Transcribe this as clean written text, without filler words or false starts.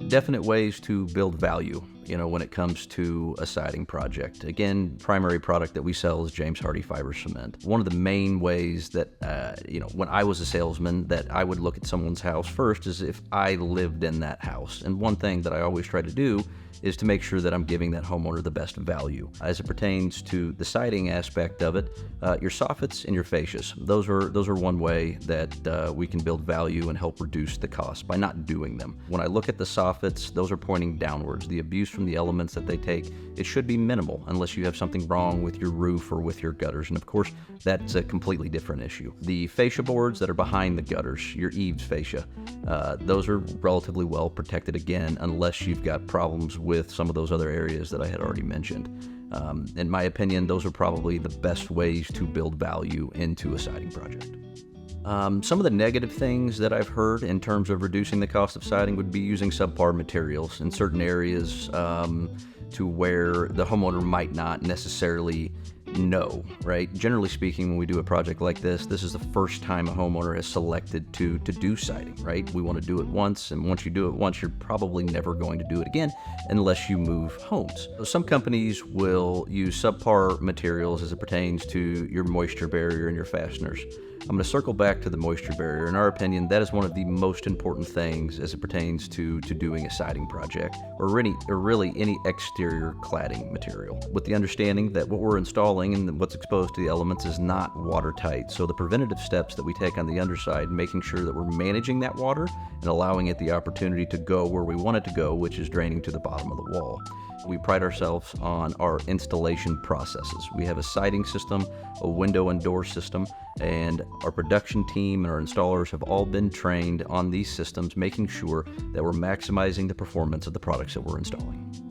Definite ways to build value, when it comes to a siding project. Again, primary product that we sell is James Hardie fiber cement. One of the main ways that, when I was a salesman, that I would look at someone's house first is if I lived in that house. And one thing that I always try to do is to make sure that I'm giving that homeowner the best value. As it pertains to the siding aspect of it, your soffits and your fascias, those are one way that we can build value and help reduce the cost by not doing them. When I look at the soffits, those are pointing downwards. The abuse from the elements that they take, it should be minimal unless you have something wrong with your roof or with your gutters. And of course, that's a completely different issue. The fascia boards that are behind the gutters, your eaves fascia, those are relatively well protected again, unless you've got problems with some of those other areas that I had already mentioned. In my opinion, those are probably the best ways to build value into a siding project. Some of the negative things that I've heard in terms of reducing the cost of siding would be using subpar materials in certain areas to where the homeowner might not necessarily know, right? Generally speaking, when we do a project like this is the first time a homeowner has selected to do siding, right? We want to do it once, and once you do it once, you're probably never going to do it again unless you move homes. So some companies will use subpar materials as it pertains to your moisture barrier and your fasteners. I'm going to circle back to the moisture barrier. In our opinion, that is one of the most important things as it pertains to doing a siding project or really any exterior cladding material, with the understanding that what we're installing and what's exposed to the elements is not watertight. So the preventative steps that we take on the underside, making sure that we're managing that water and allowing it the opportunity to go where we want it to go, which is draining to the bottom of the wall. We pride ourselves on our installation processes. We have a siding system, a window and door system, and our production team and our installers have all been trained on these systems, making sure that we're maximizing the performance of the products that we're installing.